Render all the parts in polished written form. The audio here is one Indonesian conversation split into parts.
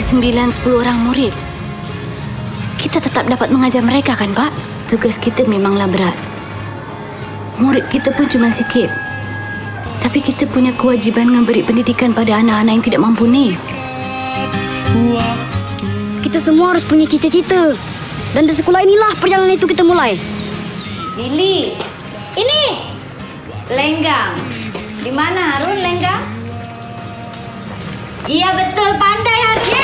9-10 orang murid. Kita tetap dapat mengajar mereka kan, Pak? Tugas kita memanglah berat. Murid kita pun cuma sikit. Tapi kita punya kewajiban memberi pendidikan pada anak-anak yang tidak mampu ni. Kita semua harus punya cita-cita. Dan di sekolah inilah perjalanan itu kita mulai. Lili, ini Lenggang. Di mana Harun, Lenggang? Iya betul, pandai Harun.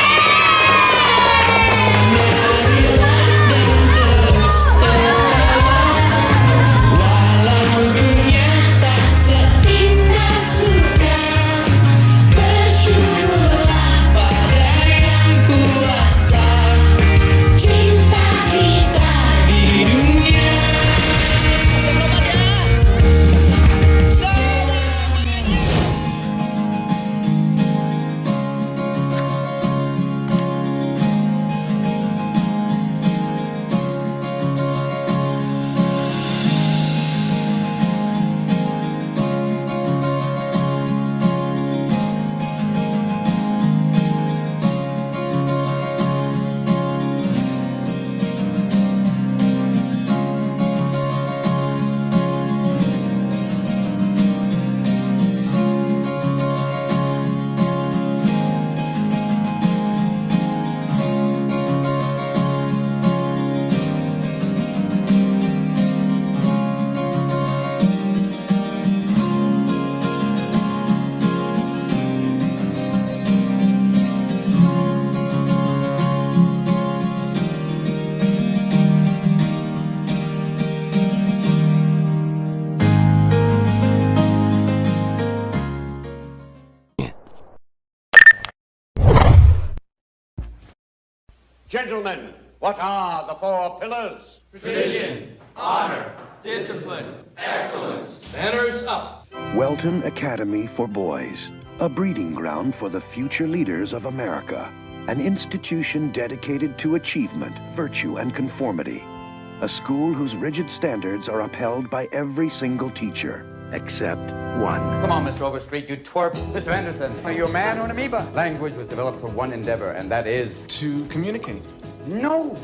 Gentlemen, what are the 4 pillars? Tradition, honor, discipline, excellence. Banners up. Welton Academy for Boys, a breeding ground for the future leaders of America. An institution dedicated to achievement, virtue, and conformity. A school whose rigid standards are upheld by every single teacher, except one. Come on, Mr. Overstreet, you twerp. Mr. Anderson, are you a man or an amoeba? Language was developed for one endeavor, and that is... To communicate. No!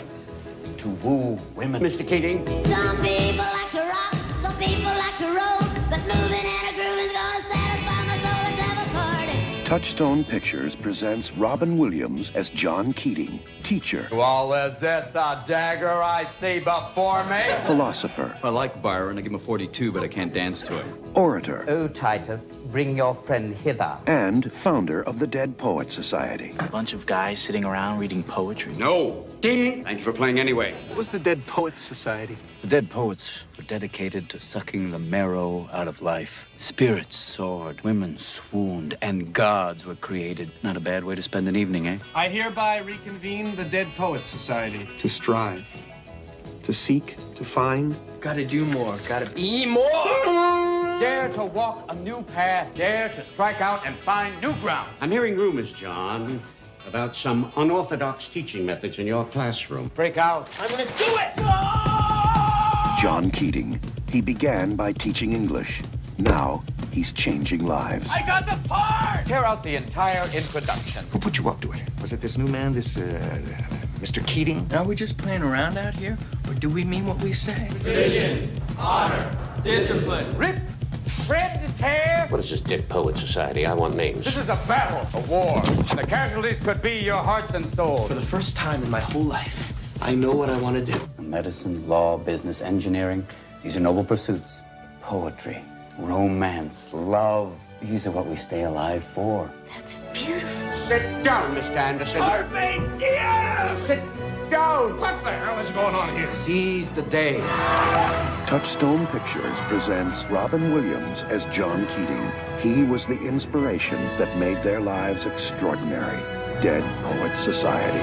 To woo women. Mr. Keating? Some people like to rock, some people like to roll, but moving and a grooving's gonna satisfy my soul. Let's have a party. Touchstone Pictures presents Robin Williams as John Keating, teacher, Well, is this a dagger I see before me? philosopher, I like Byron. I give him a 42, but I can't dance to him. orator, Oh, Titus, bring your friend hither. and founder of the Dead Poets Society. A bunch of guys sitting around reading poetry. No! Ding! Thank you for playing anyway. What was the Dead Poets Society? The dead poets were dedicated to sucking the marrow out of life. Spirits soared, women swooned, and gods were created. Not a bad way to spend an evening, eh? I hereby reconvene the Dead Poets Society. To strive, to seek, to find. Gotta do more, gotta be more! Dare to walk a new path. Dare to strike out and find new ground. I'm hearing rumors, John, about some unorthodox teaching methods in your classroom. Break out. I'm gonna do it! John Keating. He began by teaching English. Now, he's changing lives. I got the part! Tear out the entire introduction. Who put you up to it? Was it this new man, this, Mr. Keating? Are we just playing around out here? Or do we mean what we say? Tradition, honor, discipline. Rip, shred, tear. What is this Dead Poet Society? I want names. This is a battle, a war. And the casualties could be your hearts and souls. For the first time in my whole life, I know what I want to do. Medicine, law, business, engineering. These are noble pursuits. Poetry, romance, love. These are what we stay alive for. That's beautiful. Sit down, Mr. Anderson. Sit down. What the hell is going on here? Seize the day. Touchstone Pictures presents Robin Williams as John Keating. He was the inspiration that made their lives extraordinary. Dead Poets Society.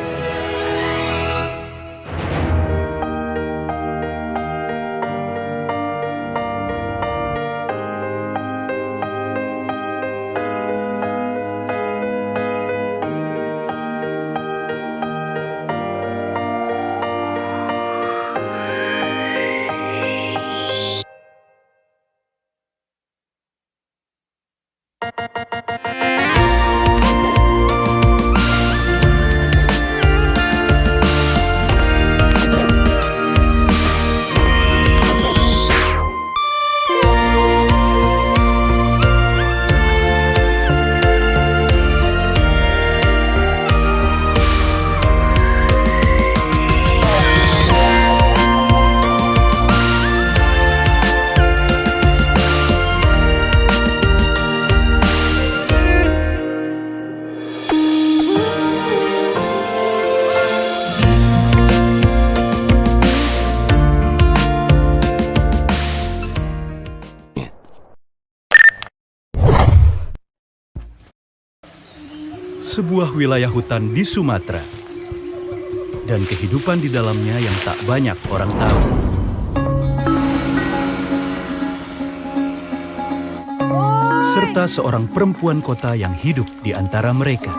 sebuah wilayah hutan di Sumatera. Dan kehidupan di dalamnya yang tak banyak orang tahu. Serta seorang perempuan kota yang hidup di antara mereka.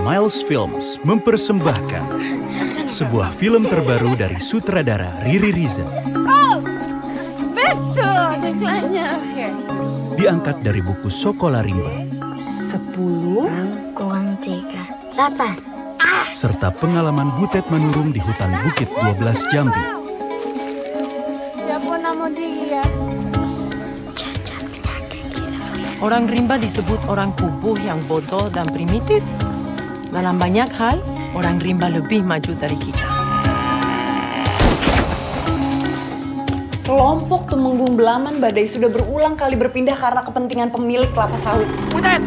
Miles Films mempersembahkan sebuah film terbaru dari sutradara Riri Riza. Oh, betul iklannya. Diangkat dari buku Sekolah Rimba. 10 kurang 3, 8. Serta pengalaman Butet Manurung di hutan Bukit 12 Jambi. Siapa nama dia? Orang rimba disebut orang kubuh yang bodoh dan primitif. Dalam banyak hal, orang rimba lebih maju dari kita. Kelompok Tumenggung Belaman Badai sudah berulang kali berpindah karena kepentingan pemilik kelapa sawit. Butet!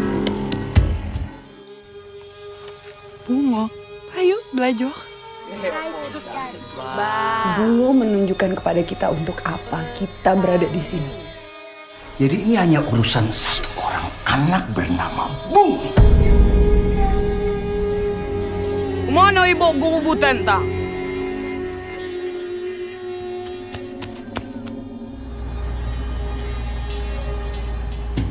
Bungo, ayo belajar. Bungo menunjukkan kepada kita untuk apa kita berada di sini. Jadi ini hanya urusan satu orang anak bernama Bung. Mana ibu guru Butet tak?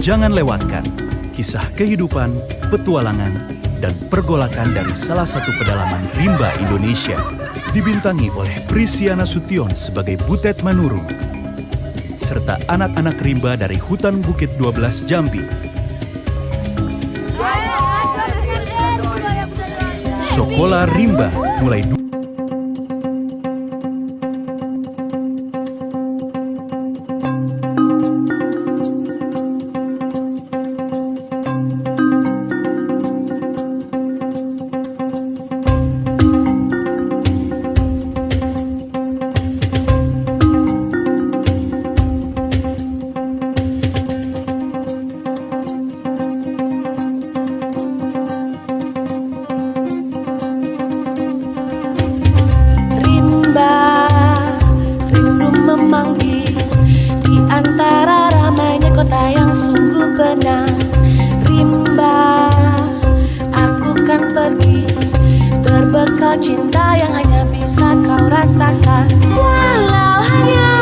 Jangan lewatkan kisah kehidupan, petualangan, dan pergolakan dari salah satu pedalaman rimba Indonesia. Dibintangi oleh Prisiana Sution sebagai Butet Manurung. Serta anak-anak rimba dari hutan Bukit 12 Jambi. Sekolah Rimba mulai memanggil di antara ramainya kota yang sungguh benar. Rimba, aku kan pergi berbekal cinta yang hanya bisa kau rasakan. Walau hanya